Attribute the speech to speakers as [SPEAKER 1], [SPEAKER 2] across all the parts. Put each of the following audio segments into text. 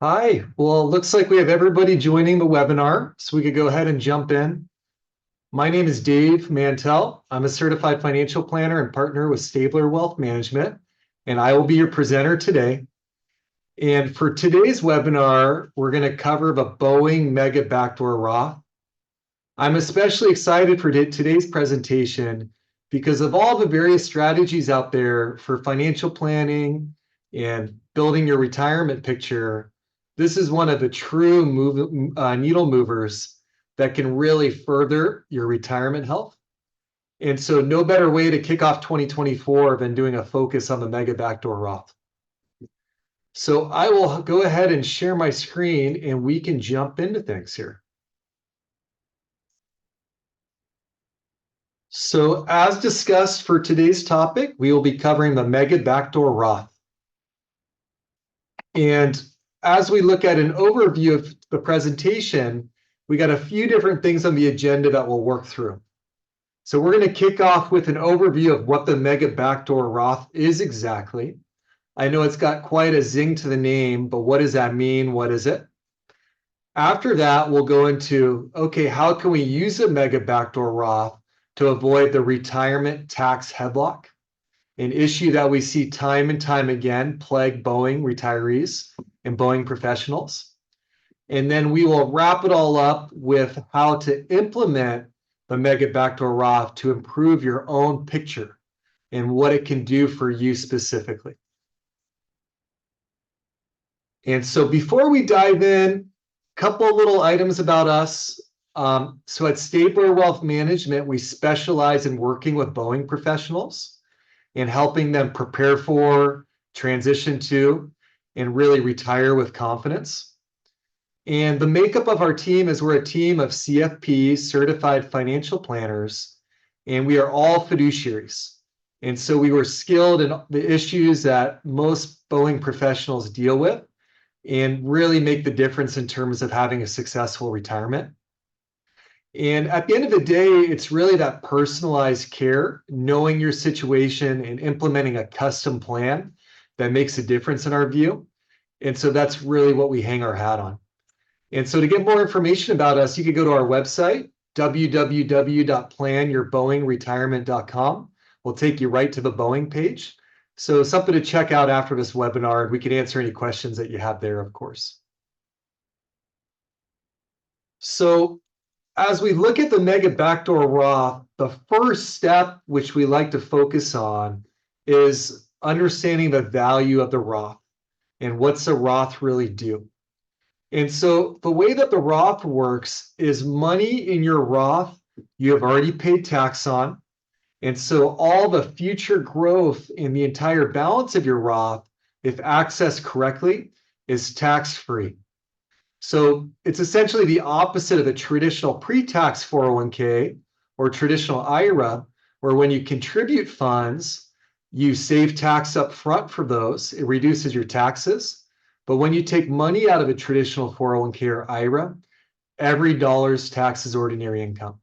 [SPEAKER 1] Hi, well, it looks like we have everybody joining the webinar, so we could go ahead and jump in. My name is Dave Mantell. I'm a certified financial planner and partner with Stabler Wealth Management, and I will be your presenter today. And for today's webinar, we're going to cover the Boeing Mega Backdoor Roth. I'm especially excited for today's presentation because of all the various strategies out there for financial planning and building your retirement picture. This is one of the true needle movers that can really further your retirement health. And so no better way to kick off 2024 than doing a focus on the Mega Backdoor Roth. So I will go ahead and share my screen and we can jump into things here. So as discussed for today's topic, we will be covering the Mega Backdoor Roth. And as we look at an overview of the presentation, we got a few different things on the agenda that we'll work through. So we're going to kick off with an overview of what the Mega Backdoor Roth is exactly. I know it's got quite a zing to the name, but what does that mean? What is it? After that, we'll go into, okay, how can we use a Mega Backdoor Roth to avoid the retirement tax headlock, an issue that we see time and time again plague Boeing retirees and Boeing professionals. And then we will wrap it all up with how to implement the Mega Backdoor Roth to improve your own picture and what it can do for you specifically. And so before we dive in, a couple of little items about us. So at Stabler Wealth Management, we specialize in working with Boeing professionals and helping them prepare for, transition to, and really retire with confidence. And the makeup of our team is we're a team of CFPs, certified financial planners, and we are all fiduciaries. And so we were skilled in the issues that most Boeing professionals deal with and really make the difference in terms of having a successful retirement. And at the end of the day, it's really that personalized care, knowing your situation and implementing a custom plan that makes a difference in our view. And so that's really what we hang our hat on. And so to get more information about us, you could go to our website, www.planyourboeingretirement.com. We'll take you right to the Boeing page. So something to check out after this webinar, and we can answer any questions that you have there, of course. So as we look at the Mega Backdoor Roth, the first step, which we like to focus on, is understanding the value of the Roth and what's the Roth really do. And so the way that the Roth works is money in your Roth you have already paid tax on. And so all the future growth in the entire balance of your Roth, if accessed correctly, is tax-free. So it's essentially the opposite of a traditional pre-tax 401k or traditional IRA, where when you contribute funds, you save tax up front for those. It reduces your taxes. But when you take money out of a traditional 401k or IRA, every dollar's taxed as ordinary income.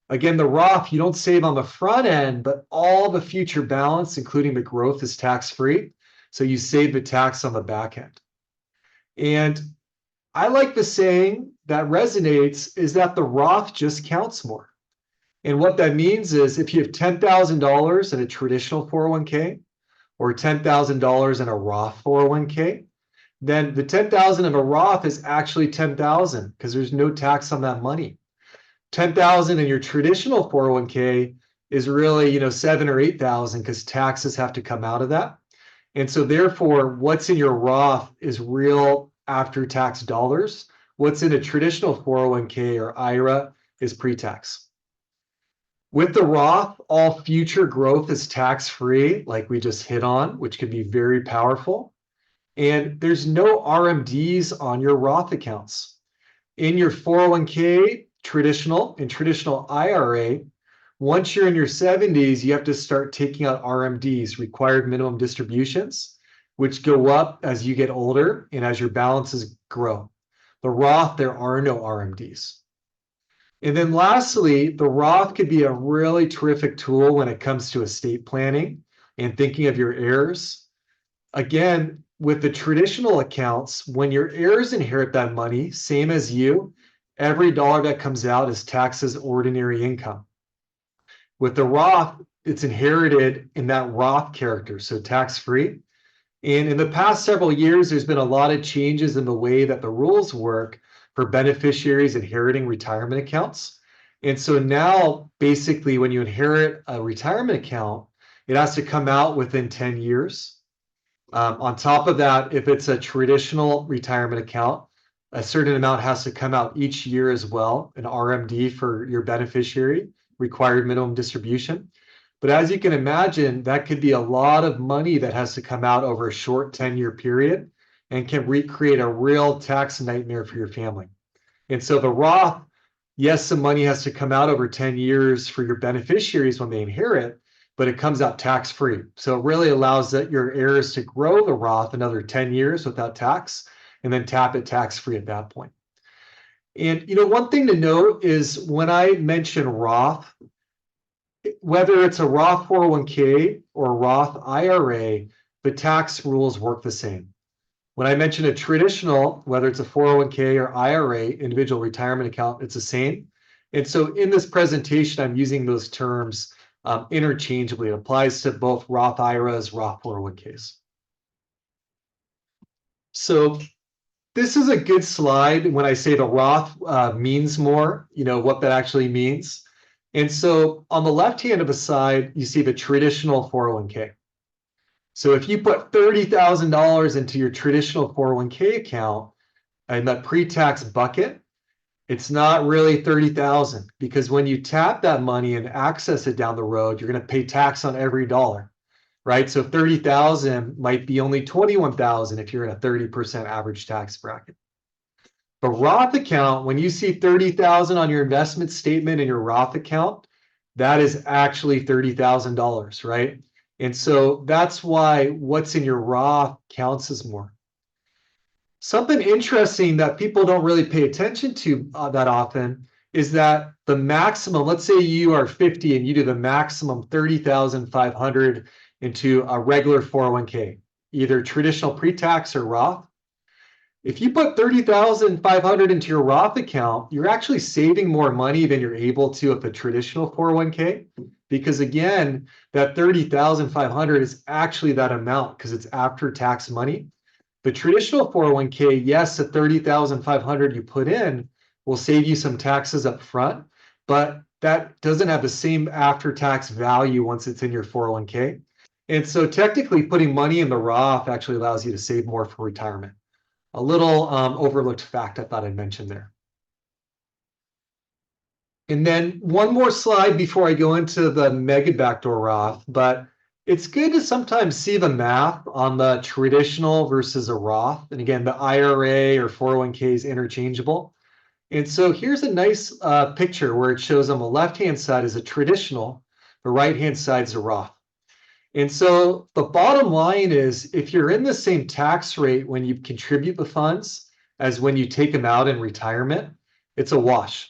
[SPEAKER 1] Again, the Roth, you don't save on the front end, but all the future balance, including the growth, is tax-free. So you save the tax on the back end. And I like the saying that resonates is that the Roth just counts more. And what that means is if you have $10,000 in a traditional 401k or $10,000 in a Roth 401k, then the $10,000 in a Roth is actually $10,000 because there's no tax on that money. $10,000 in your traditional 401k is really, $7,000 or $8,000 because taxes have to come out of that. And so therefore, what's in your Roth is real after-tax dollars. What's in a traditional 401k or IRA is pre-tax. With the Roth, all future growth is tax-free, like we just hit on, which can be very powerful. And there's no RMDs on your Roth accounts. In your 401k, traditional and traditional IRA, once you're in your 70s, you have to start taking out RMDs, required minimum distributions, which go up as you get older and as your balances grow. The Roth, there are no RMDs. And then lastly, the Roth could be a really terrific tool when it comes to estate planning and thinking of your heirs. Again, with the traditional accounts, when your heirs inherit that money, same as you, every dollar that comes out is taxed as ordinary income. With the Roth, it's inherited in that Roth character, so tax-free. And in the past several years, there's been a lot of changes in the way that the rules work for beneficiaries inheriting retirement accounts. And so now, basically, when you inherit a retirement account, it has to come out within 10 years. On top of that, if it's a traditional retirement account, a certain amount has to come out each year as well, an RMD for your beneficiary, required minimum distribution. But as you can imagine, that could be a lot of money that has to come out over a short 10-year period and can recreate a real tax nightmare for your family. And so the Roth, yes, some money has to come out over 10 years for your beneficiaries when they inherit, but it comes out tax-free. So it really allows that your heirs to grow the Roth another 10 years without tax and then tap it tax-free at that point. And one thing to note is when I mention Roth, whether it's a Roth 401k or a Roth IRA, the tax rules work the same. When I mention a traditional, whether it's a 401k or IRA, individual retirement account, it's the same. And so in this presentation, I'm using those terms interchangeably. It applies to both Roth IRAs, Roth 401ks. So this is a good slide when I say the Roth means more, what that actually means. And so on the left hand of the side, you see the traditional 401k. So if you put $30,000 into your traditional 401k account in that pre-tax bucket, it's not really 30,000 because when you tap that money and access it down the road, you're going to pay tax on every dollar, right? So 30,000 might be only 21,000 if you're in a 30% average tax bracket. The Roth account, when you see 30,000 on your investment statement in your Roth account, that is actually $30,000, right? And so that's why what's in your Roth counts as more. Something interesting that people don't really pay attention to that often is that the maximum, let's say you are 50 and you do the maximum 30,500 into a regular 401k, either traditional pre-tax or Roth. If you put 30,500 into your Roth account, you're actually saving more money than you're able to with a traditional 401k. Because again, that 30,500 is actually that amount because it's after tax money. The traditional 401k, yes, the 30,500 you put in will save you some taxes up front, but that doesn't have the same after-tax value once it's in your 401k. And so technically putting money in the Roth actually allows you to save more for retirement. A little overlooked fact I thought I'd mention there. And then one more slide before I go into the mega backdoor Roth, but it's good to sometimes see the math on the traditional versus a Roth. And again, the IRA or 401k is interchangeable. And so here's a nice picture where it shows on the left-hand side is a traditional, the right-hand side is a Roth. And so the bottom line is if you're in the same tax rate when you contribute the funds as when you take them out in retirement, it's a wash.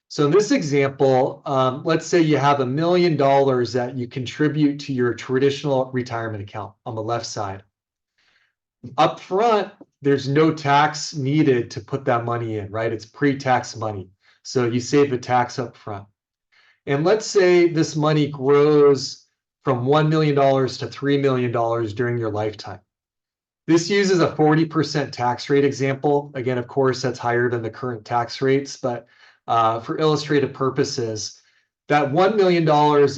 [SPEAKER 1] So in this example, let's say you have $1 million that you contribute to your traditional retirement account on the left side. Up front, there's no tax needed to put that money in, right? It's pre-tax money. So you save the tax up front. And let's say this money grows from $1 million to $3 million during your lifetime. This uses a 40% tax rate example. Again, of course, that's higher than the current tax rates, but for illustrative purposes, that $1 million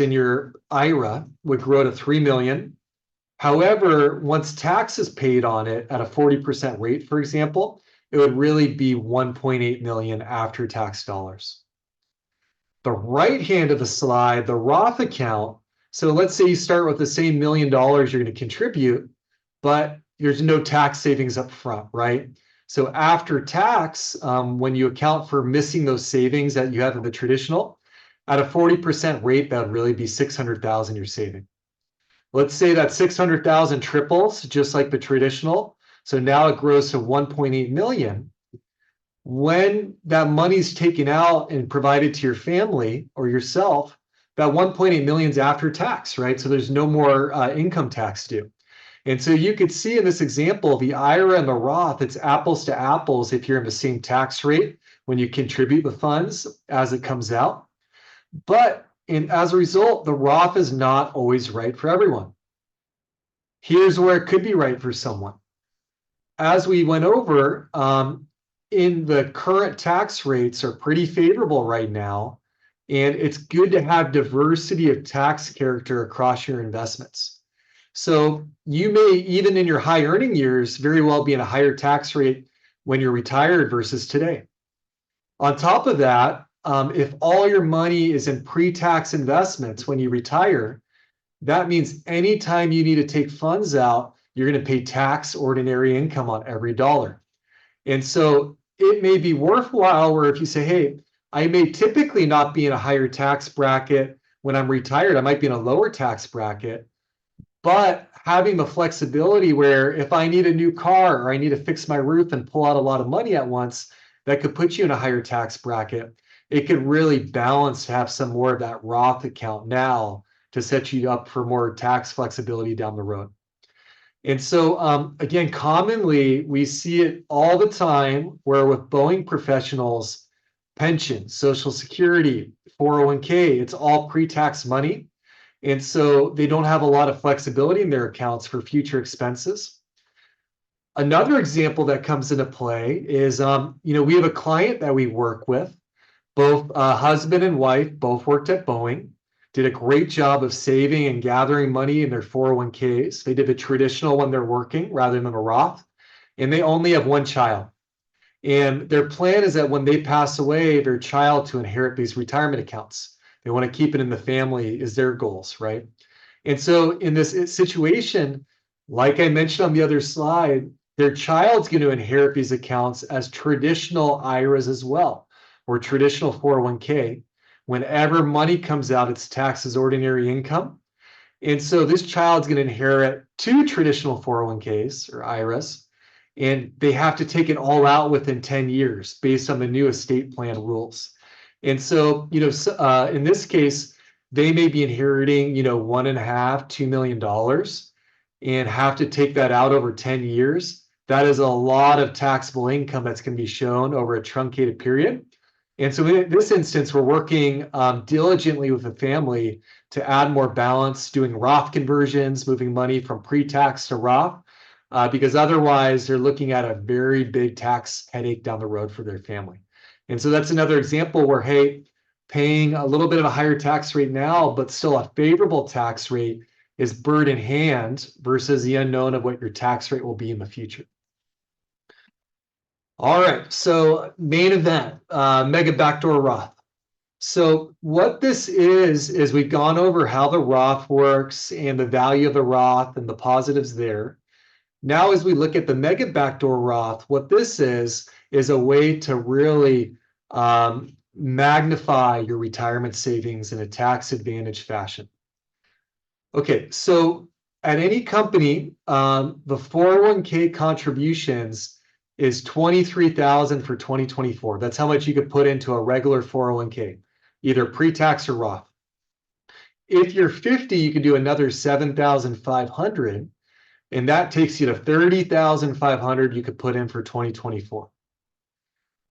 [SPEAKER 1] in your IRA would grow to $3 million. However, once tax is paid on it at a 40% rate, for example, it would really be 1.8 million after tax dollars. The right hand of the slide, the Roth account, so let's say you start with the same $1 million you're going to contribute, but there's no tax savings up front, right? So after tax, when you account for missing those savings that you have in the traditional, at a 40% rate, that would really be 600,000 you're saving. Let's say that 600,000 triples, just like the traditional. So now it grows to 1.8 million. When that money's taken out and provided to your family or yourself, that 1.8 million is after tax, right? So there's no more income tax due. And so you could see in this example, the IRA and the Roth, it's apples to apples if you're in the same tax rate when you contribute the funds as it comes out. But as a result, the Roth is not always right for everyone. Here's where it could be right for someone. As we went over, in the current tax rates are pretty favorable right now. And it's good to have diversity of tax character across your investments. So you may, even in your high earning years, very well be in a higher tax rate when you're retired versus today. On top of that, if all your money is in pre-tax investments when you retire, that means anytime you need to take funds out, you're going to pay tax ordinary income on every dollar. And so it may be worthwhile where if you say, hey, I may typically not be in a higher tax bracket when I'm retired, I might be in a lower tax bracket, but having the flexibility where if I need a new car or I need to fix my roof and pull out a lot of money at once, that could put you in a higher tax bracket. It could really balance to have some more of that Roth account now to set you up for more tax flexibility down the road. And so, again, commonly we see it all the time where with Boeing professionals, pension, Social Security, 401k, it's all pre-tax money. And so they don't have a lot of flexibility in their accounts for future expenses. Another example that comes into play is, we have a client that we work with, both husband and wife, both worked at Boeing, did a great job of saving and gathering money in their 401ks. They did the traditional when they're working rather than a Roth, and they only have one child. And their plan is that when they pass away, their child to inherit these retirement accounts. They want to keep it in the family is their goals, right? And so in this situation, like I mentioned on the other slide, their child's going to inherit these accounts as traditional IRAs as well, or traditional 401k. Whenever money comes out, it's taxed as ordinary income. And so this child's going to inherit two traditional 401ks or IRAs, and they have to take it all out within 10 years based on the new estate plan rules. And so, in this case, they may be inheriting, $1.5–2 million and have to take that out over 10 years. That is a lot of taxable income that's going to be shown over a truncated period. And so in this instance, we're working diligently with the family to add more balance, doing Roth conversions, moving money from pre-tax to Roth, because otherwise they're looking at a very big tax headache down the road for their family. And so that's another example where, hey, paying a little bit of a higher tax rate now, but still a favorable tax rate is bird in hand versus the unknown of what your tax rate will be in the future. All right, so main event, mega backdoor Roth. So what this is we've gone over how the Roth works and the value of the Roth and the positives there. Now, as we look at the mega backdoor Roth, what this is a way to really magnify your retirement savings in a tax advantage fashion. Okay, so at any company, the 401k contributions is $23,000 for 2024. That's how much you could put into a regular 401k, either pre-tax or Roth. If you're 50, you can do another $7,500, and that takes you to $30,500 you could put in for 2024.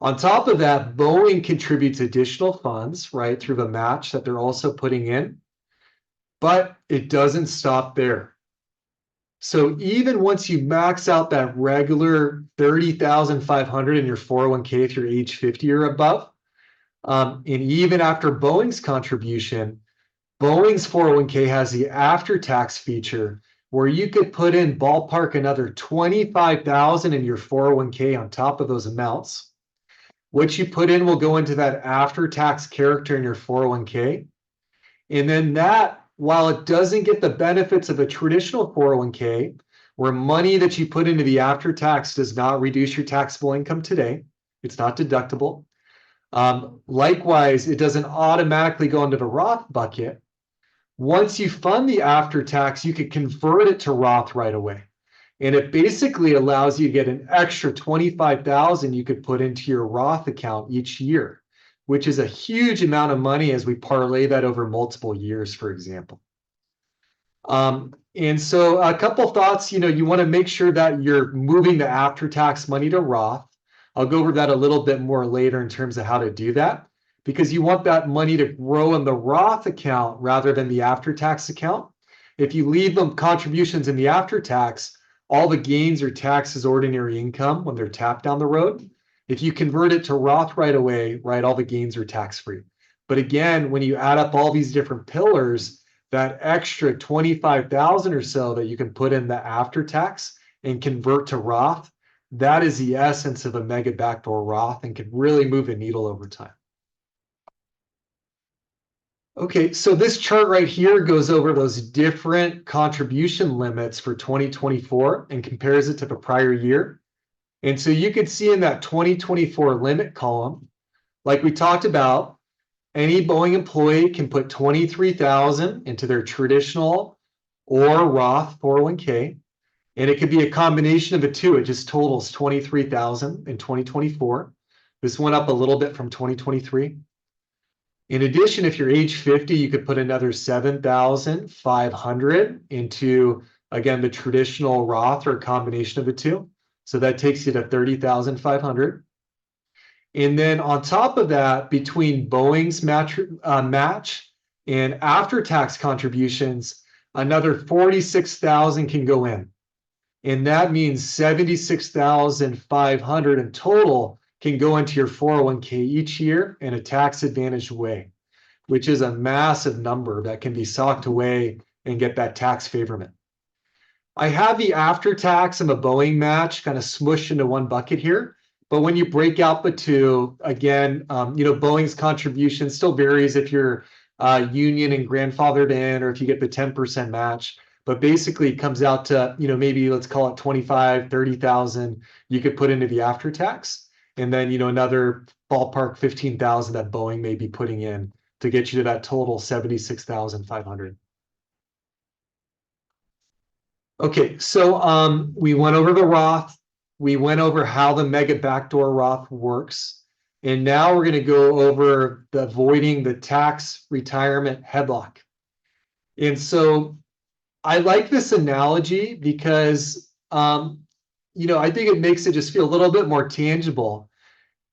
[SPEAKER 1] On top of that, Boeing contributes additional funds, right, through the match that they're also putting in, but it doesn't stop there. So even once you max out that regular $30,500 in your 401k if you're age 50 or above, and even after Boeing's contribution, Boeing's 401k has the after-tax feature where you could put in ballpark another $25,000 in your 401k on top of those amounts. What you put in will go into that after-tax character in your 401k. And then that, while it doesn't get the benefits of a traditional 401k, where money that you put into the after-tax does not reduce your taxable income today, it's not deductible. Likewise, it doesn't automatically go into the Roth bucket. Once you fund the after-tax, you could convert it to Roth right away. And it basically allows you to get an extra $25,000 you could put into your Roth account each year, which is a huge amount of money as we parlay that over multiple years, for example. And so a couple thoughts, you want to make sure that you're moving the after-tax money to Roth. I'll go over that a little bit more later in terms of how to do that, because you want that money to grow in the Roth account rather than the after-tax account. If you leave them contributions in the after-tax, all the gains are taxed as ordinary income when they're tapped down the road. If you convert it to Roth right away, right, all the gains are tax-free. But again, when you add up all these different pillars, that extra 25,000 or so that you can put in the after tax and convert to Roth, that is the essence of a mega backdoor Roth and can really move the needle over time. Okay, so this chart right here goes over those different contribution limits for 2024 and compares it to the prior year. And so you can see in that 2024 limit column, like we talked about, any Boeing employee can put 23,000 into their traditional or Roth 401k, and it could be a combination of the two. It just totals 23,000 in 2024. This went up a little bit from 2023. In addition, if you're age 50, you could put another 7,500 into, again, the traditional Roth or a combination of the two. So that takes you to 30,500. And then on top of that, between Boeing's match and after-tax contributions, another 46,000 can go in. And that means 76,500 in total can go into your 401k each year in a tax-advantaged way, which is a massive number that can be socked away and get that tax favorment. I have the after-tax and the Boeing match kind of smushed into one bucket here. But when you break out the two, again, Boeing's contribution still varies if you're union and grandfathered in, or if you get the 10% match. But basically, it comes out to, maybe let's call it 25, 30,000 you could put into the after tax. And then, another ballpark 15,000 that Boeing may be putting in to get you to that total 76,500. Okay, so we went over the Roth. We went over how the mega backdoor Roth works. And now we're going to go over the avoiding the tax retirement headlock. And so I like this analogy because, I think it makes it just feel a little bit more tangible.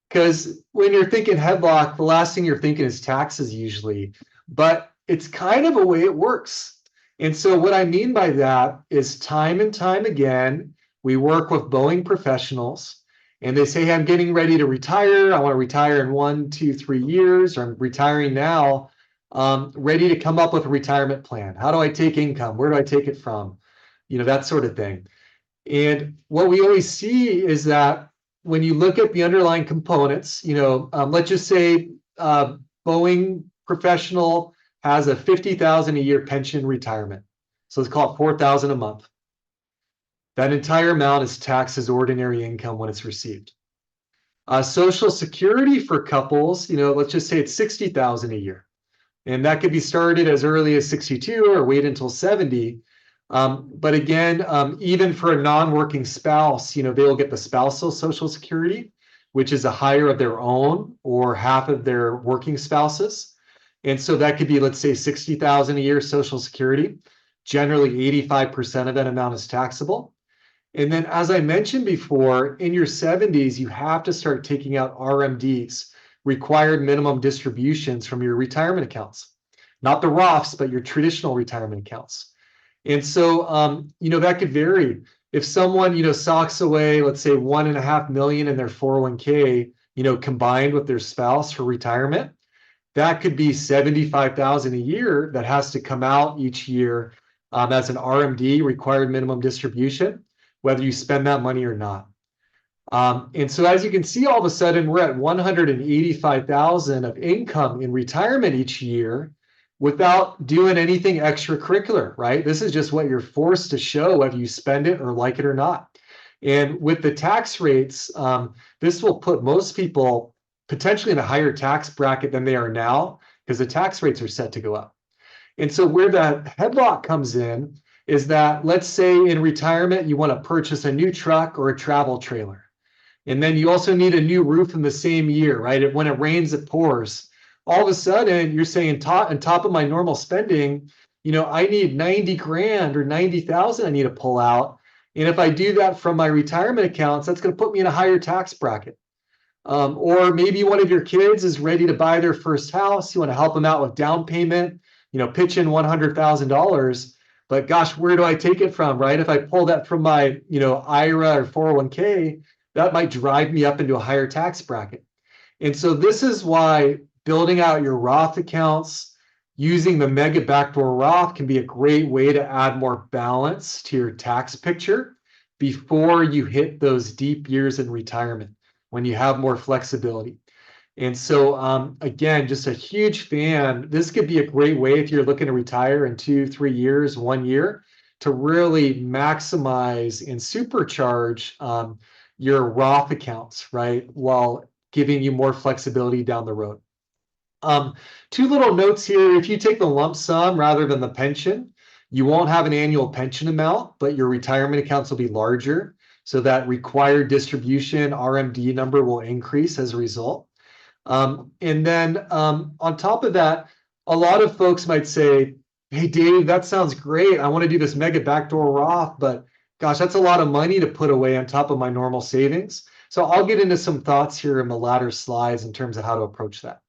[SPEAKER 1] Because when you're thinking headlock, the last thing you're thinking is taxes usually, but it's kind of a way it works. And so what I mean by that is time and time again, we work with Boeing professionals and they say, hey, I'm getting ready to retire. I want to retire in 1, 2, 3 years, or I'm retiring now, ready to come up with a retirement plan. How do I take income? Where do I take it from? That sort of thing. And what we always see is that when you look at the underlying components, let's just say Boeing professional has a 50,000 a year pension retirement. So let's call it 4,000 a month. That entire amount is taxed as ordinary income when it's received. Social Security for couples, let's just say it's 60,000 a year. And that could be started as early as 62 or wait until 70. But again, even for a non-working spouse, they'll get the spousal Social Security, which is a hire of their own or half of their working spouses. And so that could be, let's say, 60,000 a year Social Security. Generally, 85% of that amount is taxable. And then, as I mentioned before, in your 70s, you have to start taking out RMDs, required minimum distributions, from your retirement accounts. Not the Roths, but your traditional retirement accounts. And so, that could vary. If someone, socks away, let's say 1.5 million in their 401k, combined with their spouse for retirement, that could be 75,000 a year that has to come out each year as an RMD, required minimum distribution, whether you spend that money or not. And so as you can see, all of a sudden, we're at 185,000 of income in retirement each year without doing anything extracurricular, right? This is just what you're forced to show, whether you spend it or like it or not. And with the tax rates, this will put most people potentially in a higher tax bracket than they are now, because the tax rates are set to go up. And so where that headlock comes in is that, let's say in retirement, you want to purchase a new truck or a travel trailer. And then you also need a new roof in the same year, right? When it rains, it pours. All of a sudden, you're saying, on top of my normal spending, I need 90 grand or 90,000 I need to pull out. And if I do that from my retirement accounts, that's going to put me in a higher tax bracket. Or maybe one of your kids is ready to buy their first house. You want to help them out with down payment, pitch in $100,000. But gosh, where do I take it from, right? If I pull that from my, IRA or 401k, that might drive me up into a higher tax bracket. And so this is why building out your Roth accounts using the Mega Backdoor Roth can be a great way to add more balance to your tax picture before you hit those deep years in retirement when you have more flexibility. And so, again, just a huge fan. This could be a great way if you're looking to retire in 2, 3 years, 1 year, to really maximize and supercharge your Roth accounts, right? While giving you more flexibility down the road. Two little notes here. If you take the lump sum rather than the pension, you won't have an annual pension amount, but your retirement accounts will be larger. So that required distribution RMD number will increase as a result. And then on top of that, a lot of folks might say, hey, Dave, that sounds great. I want to do this Mega Backdoor Roth, but gosh, that's a lot of money to put away on top of my normal savings. So I'll get into some thoughts here in the latter slides in terms of how to approach that.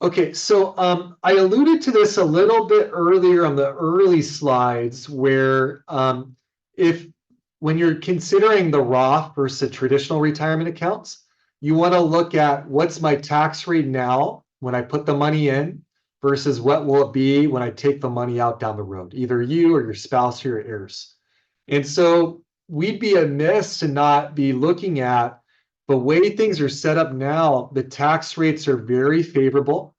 [SPEAKER 1] Okay, so I alluded to this a little bit earlier on the early slides where if when you're considering the Roth versus traditional retirement accounts, you want to look at what's my tax rate now when I put the money in versus what will it be when I take the money out down the road, either you or your spouse or your heirs. And so we'd be amiss to not be looking at the way things are set up now. The tax rates are very favorable.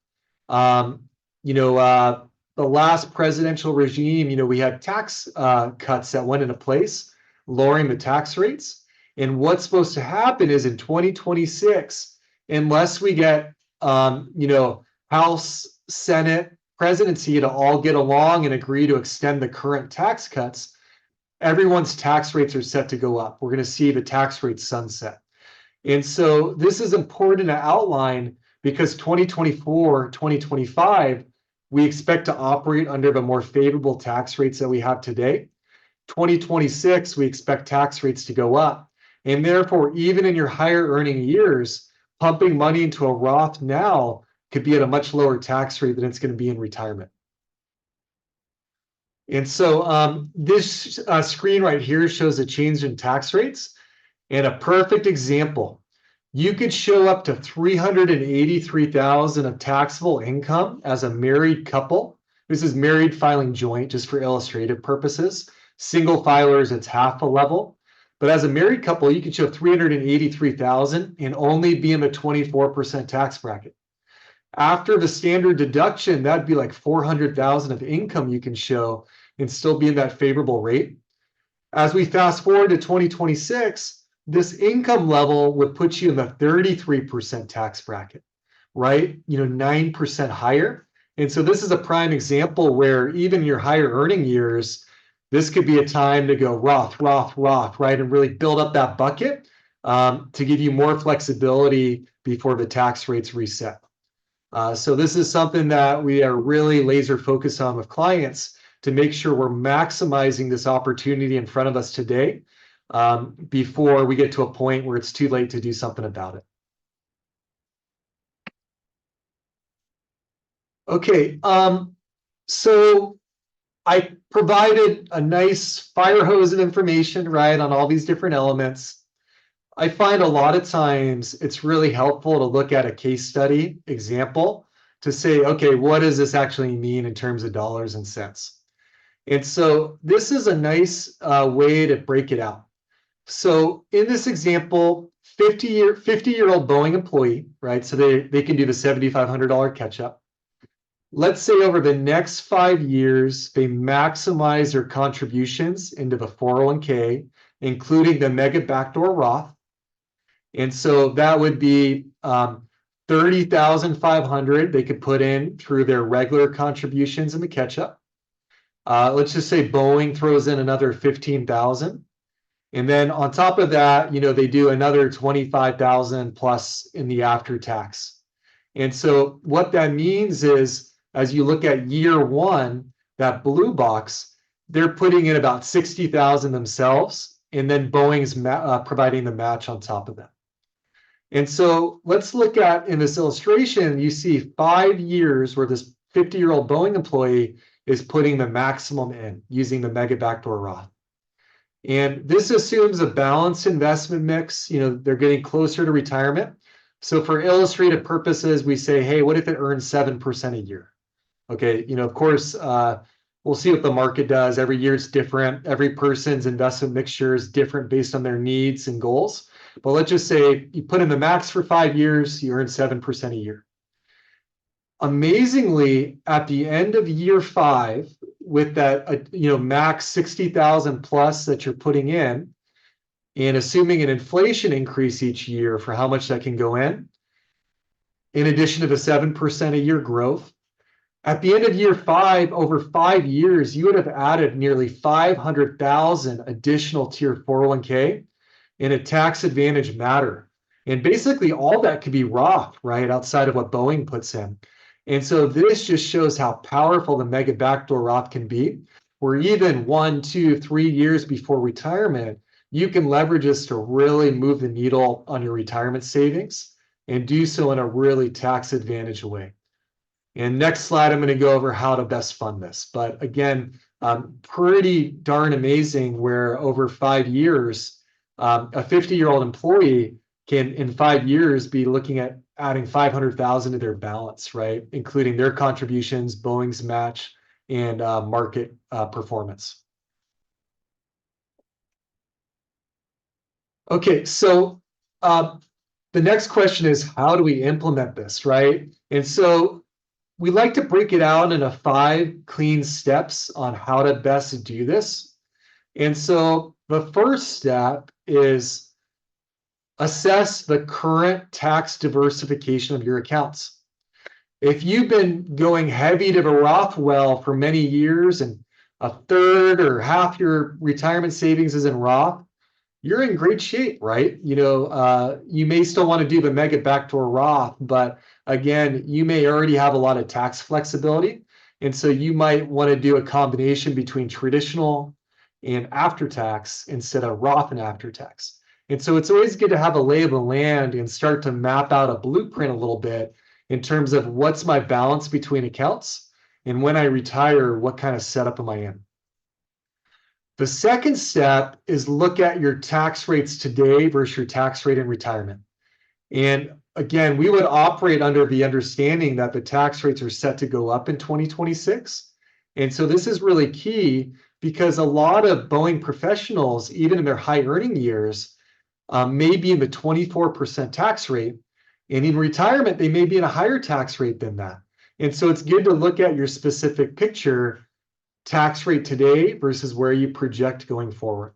[SPEAKER 1] The last presidential regime, we had tax cuts that went into place, lowering the tax rates. And what's supposed to happen is in 2026, unless we get, House, Senate, presidency to all get along and agree to extend the current tax cuts, everyone's tax rates are set to go up. We're going to see the tax rates sunset. And so this is important to outline because 2024, 2025, we expect to operate under the more favorable tax rates that we have today. 2026, we expect tax rates to go up. And therefore, even in your higher earning years, pumping money into a Roth now could be at a much lower tax rate than it's going to be in retirement. And so this screen right here shows a change in tax rates. And a perfect example, you could show up to $383,000 of taxable income as a married couple. This is married filing joint, just for illustrative purposes. Single filers, it's half a level. But as a married couple, you could show $383,000 and only be in the 24% tax bracket. After the standard deduction, that'd be like $400,000 of income you can show and still be in that favorable rate. As we fast forward to 2026, this income level would put you in the 33% tax bracket, right? 9% higher. And so this is a prime example where even your higher earning years, this could be a time to go Roth, Roth, Roth, right? And really build up that bucket to give you more flexibility before the tax rates reset. So this is something that we are really laser focused on with clients to make sure we're maximizing this opportunity in front of us today before we get to a point where it's too late to do something about it. Okay, so I provided a nice fire hose of information, right, on all these different elements. I find a lot of times it's really helpful to look at a case study example to say, okay, what does this actually mean in terms of dollars and cents? And so this is a nice way to break it out. So in this example, 50-year-old Boeing employee, right? So they can do the $7,500 catch up. Let's say over the next 5 years, they maximize their contributions into the 401k, including the Mega Backdoor Roth. And so that would be $30,500 they could put in through their regular contributions in the catch-up. Let's just say Boeing throws in another $15,000. And then on top of that, they do another $25,000 plus in the after tax. And so what that means is as you look at year one, that blue box, they're putting in about 60,000 themselves, and then Boeing's providing the match on top of that. And so let's look at, in this illustration, you see 5 years where this 50-year-old Boeing employee is putting the maximum in using the mega backdoor Roth. And this assumes a balanced investment mix. They're getting closer to retirement. So for illustrative purposes, we say, hey, what if it earns 7% a year? Okay, of course, we'll see what the market does. Every year it's different. Every person's investment mixture is different based on their needs and goals. But let's just say you put in the max for 5 years, you earn 7% a year. Amazingly, at the end of year 5, with that max 60,000 plus that you're putting in, and assuming an inflation increase each year for how much that can go in addition to the 7% a year growth, at the end of year 5, over 5 years, you would have added nearly 500,000 additional to your 401k in a tax advantage matter. And basically all that could be Roth, right, outside of what Boeing puts in. And so this just shows how powerful the mega backdoor Roth can be, where even 1, 2, 3 years before retirement, you can leverage this to really move the needle on your retirement savings and do so in a really tax advantage way. And next slide, I'm going to go over how to best fund this. But again, pretty darn amazing where over 5 years, a 50-year-old employee can in 5 years be looking at adding 500,000 to their balance, right? Including their contributions, Boeing's match, and market performance. Okay, so the next question is, how do we implement this, right? And so we like to break it out into 5 clean steps on how to best do this. And so the first step is assess the current tax diversification of your accounts. If you've been going heavy to the Roth well for many years and a third or half your retirement savings is in Roth, you're in great shape, right? You may still want to do the mega backdoor Roth, but again, you may already have a lot of tax flexibility. And so you might want to do a combination between traditional and after tax instead of Roth and after tax. And so it's always good to have a lay of the land and start to map out a blueprint a little bit in terms of what's my balance between accounts, and when I retire, what kind of setup am I in? The second step is look at your tax rates today versus your tax rate in retirement. And again, we would operate under the understanding that the tax rates are set to go up in 2026. And so this is really key because a lot of Boeing professionals, even in their high earning years, may be in the 24% tax rate. And in retirement, they may be in a higher tax rate than that. And so it's good to look at your specific picture, tax rate today versus where you project going forward.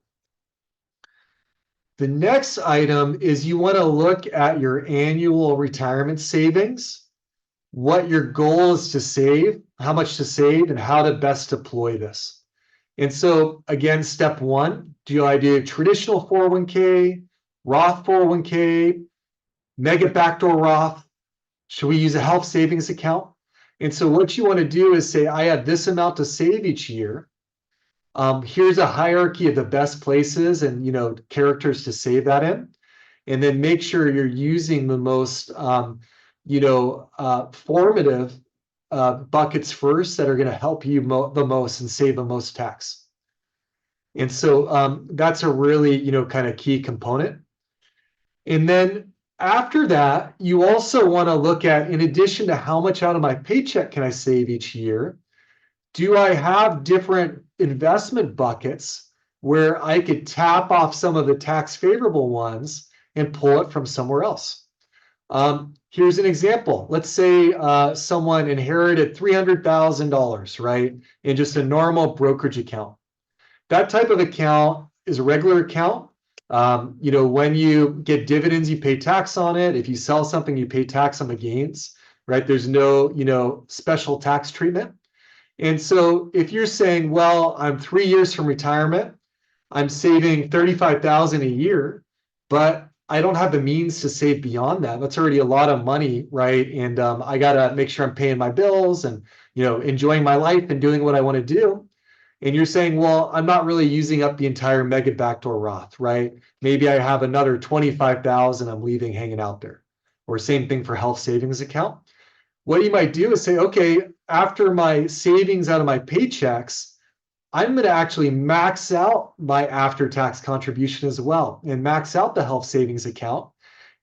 [SPEAKER 1] The next item is you want to look at your annual retirement savings, what your goal is to save, how much to save, and how to best deploy this. And so again, step 1, do I do traditional 401k, Roth 401k, mega backdoor Roth? Should we use a health savings account? And so what you want to do is say, I have this amount to save each year. Here's a hierarchy of the best places and characters to save that in. And then make sure you're using the most formative buckets first that are going to help you the most and save the most tax. And so that's a really kind of key component. And then after that, you also want to look at, in addition to how much out of my paycheck can I save each year, do I have different investment buckets where I could tap off some of the tax favorable ones and pull it from somewhere else? Here's an example. Let's say someone inherited $300,000, right, in just a normal brokerage account. That type of account is a regular account. When you get dividends, you pay tax on it. If you sell something, you pay tax on the gains, right? There's no, special tax treatment. And so if you're saying, well, I'm 3 years from retirement, I'm saving $35,000 a year, but I don't have the means to save beyond that. That's already a lot of money, right? And I gotta make sure I'm paying my bills and enjoying my life and doing what I want to do. And you're saying, well, I'm not really using up the entire mega backdoor Roth, right? Maybe I have another 25,000 I'm leaving hanging out there. Or same thing for health savings account. What you might do is say, okay, after my savings out of my paychecks, I'm going to actually max out my after-tax contribution as well and max out the health savings account.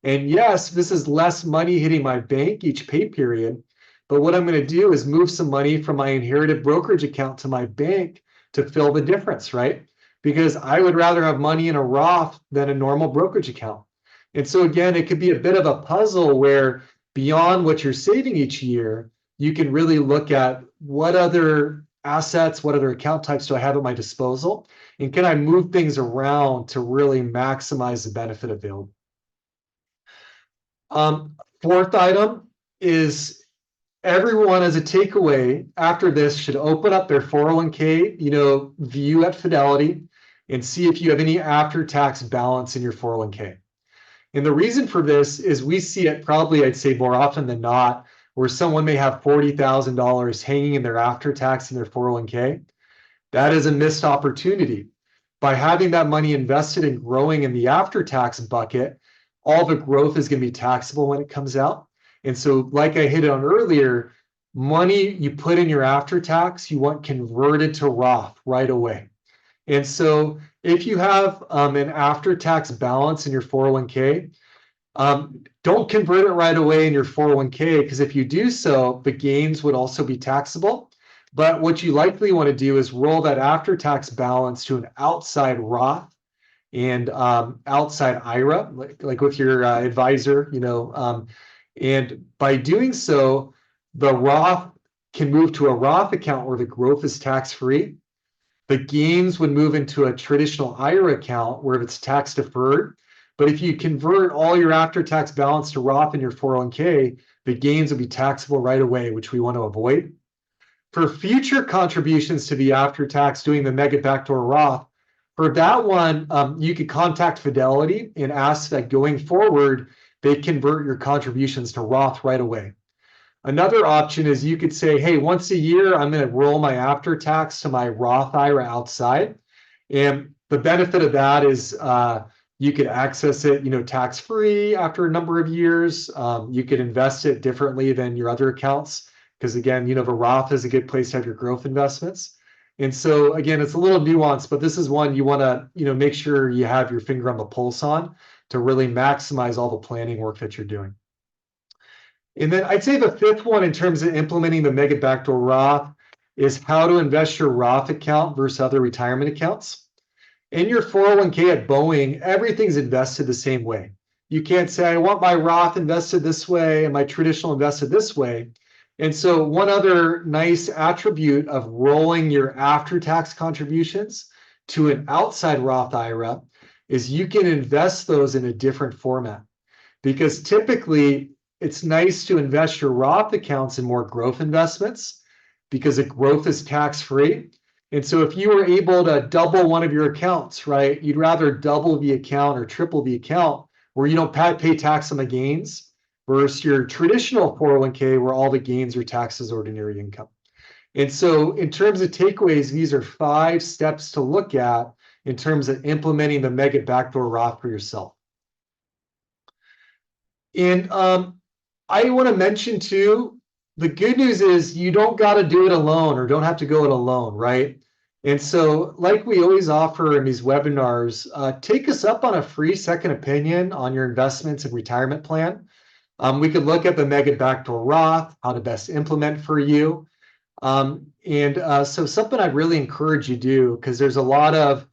[SPEAKER 1] And yes, this is less money hitting my bank each pay period. But what I'm going to do is move some money from my inherited brokerage account to my bank to fill the difference, right? Because I would rather have money in a Roth than a normal brokerage account. And so again, it could be a bit of a puzzle where beyond what you're saving each year, you can really look at what other assets, what other account types do I have at my disposal? And can I move things around to really maximize the benefit available? Fourth item is everyone as a takeaway after this should open up their 401k, view at Fidelity and see if you have any after-tax balance in your 401k. And the reason for this is we see it probably, I'd say more often than not, where someone may have $40,000 hanging in their after-tax in their 401k. That is a missed opportunity. By having that money invested and growing in the after-tax bucket, all the growth is going to be taxable when it comes out. And so, like I hit on earlier, money you put in your after-tax, you want converted to Roth right away. And so if you have an after-tax balance in your 401k, don't convert it right away in your 401k, because if you do so, the gains would also be taxable. But what you likely want to do is roll that after-tax balance to an outside Roth and outside IRA, like with your advisor, and by doing so, the Roth can move to a Roth account where the growth is tax-free. The gains would move into a traditional IRA account where it's tax deferred. But if you convert all your after-tax balance to Roth in your 401k, the gains will be taxable right away, which we want to avoid. For future contributions to the after-tax doing the mega backdoor Roth, for that one, you could contact Fidelity and ask that going forward, they convert your contributions to Roth right away. Another option is you could say, hey, once a year, I'm going to roll my after-tax to my Roth IRA outside. And the benefit of that is you could access it, tax-free after a number of years. You could invest it differently than your other accounts. Because again, the Roth is a good place to have your growth investments. And so again, it's a little nuanced, but this is one you want to, make sure you have your finger on the pulse on to really maximize all the planning work that you're doing. And then I'd say the fifth one in terms of implementing the mega backdoor Roth is how to invest your Roth account versus other retirement accounts. In your 401k at Boeing, everything's invested the same way. You can't say, I want my Roth invested this way and my traditional invested this way. And so one other nice attribute of rolling your after-tax contributions to an outside Roth IRA is you can invest those in a different format. Because typically, it's nice to invest your Roth accounts in more growth investments because the growth is tax-free. And so if you were able to double one of your accounts, right, you'd rather double the account or triple the account where you don't pay tax on the gains versus your traditional 401k where all the gains are taxed as ordinary income. And so in terms of takeaways, these are 5 steps to look at in terms of implementing the mega backdoor Roth for yourself. And I want to mention too, the good news is you don't got to do it alone or don't have to go it alone, right? And so like we always offer in these webinars, take us up on a free second opinion on your investments and retirement plan. We could look at the mega backdoor Roth, how to best implement for you. So something I'd really encourage you do, because there's a lot of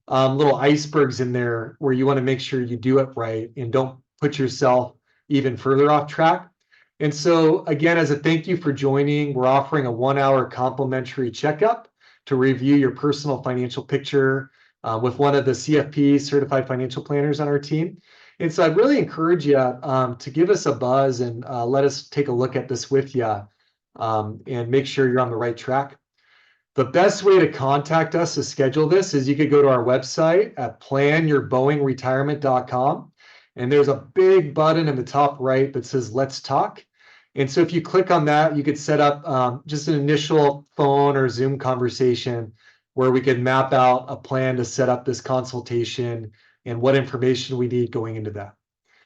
[SPEAKER 1] little icebergs in there where you want to make sure you do it right and don't put yourself even further off track. And so again, as a thank you for joining, we're offering a 1-hour complimentary checkup to review your personal financial picture with one of the CFP certified financial planners on our team. And so I'd really encourage you to give us a buzz and let us take a look at this with you and make sure you're on the right track. The best way to contact us to schedule this is you could go to our website at planyourboeingretirement.com. And there's a big button in the top right that says Let's Talk. And so if you click on that, you could set up just an initial phone or Zoom conversation where we could map out a plan to set up this consultation and what information we need going into that.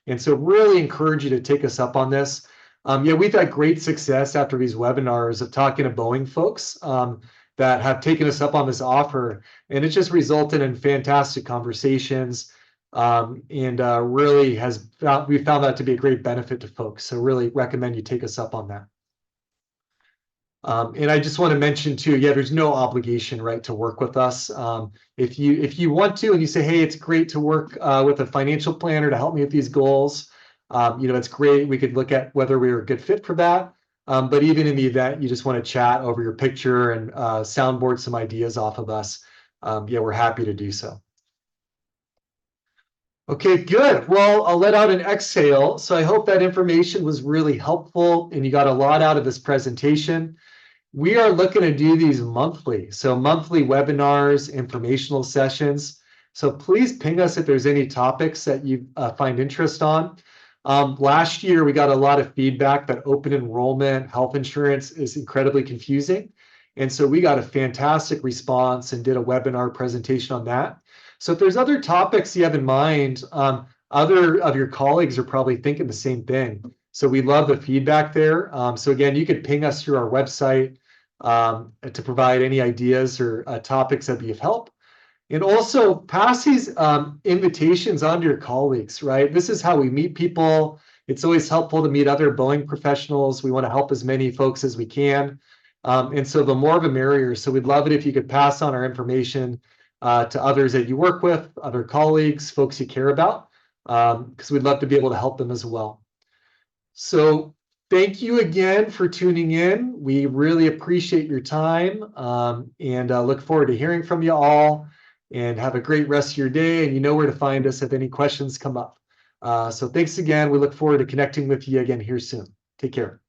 [SPEAKER 1] And so really encourage you to take us up on this. Yeah, we've had great success after these webinars of talking to Boeing folks that have taken us up on this offer. And it just resulted in fantastic conversations and really we found that to be a great benefit to folks. So really recommend you take us up on that. And I just want to mention too, yeah, there's no obligation, right, to work with us. If you want to, and you say, hey, it's great to work with a financial planner to help me with these goals, it's great. We could look at whether we're a good fit for that. But even in the event you just want to chat over your picture and soundboard some ideas off of us, yeah, we're happy to do so. Okay, good. Well, I'll let out an exhale. So I hope that information was really helpful and you got a lot out of this presentation. We are looking to do these monthly. So monthly webinars, informational sessions. So please ping us if there's any topics that you find interest on. Last year, we got a lot of feedback that open enrollment, health insurance is incredibly confusing. And so we got a fantastic response and did a webinar presentation on that. So if there's other topics you have in mind, other of your colleagues are probably thinking the same thing. So we love the feedback there. So again, you could ping us through our website to provide any ideas or topics that be of help. And also pass these invitations on to your colleagues, right? This is how we meet people. It's always helpful to meet other Boeing professionals. We want to help as many folks as we can. And so the more the merrier. So we'd love it if you could pass on our information to others that you work with, other colleagues, folks you care about, because we'd love to be able to help them as well. So thank you again for tuning in. We really appreciate your time and look forward to hearing from you all, and have a great rest of your day. And you know where to find us if any questions come up. So thanks again. We look forward to connecting with you again here soon. Take care.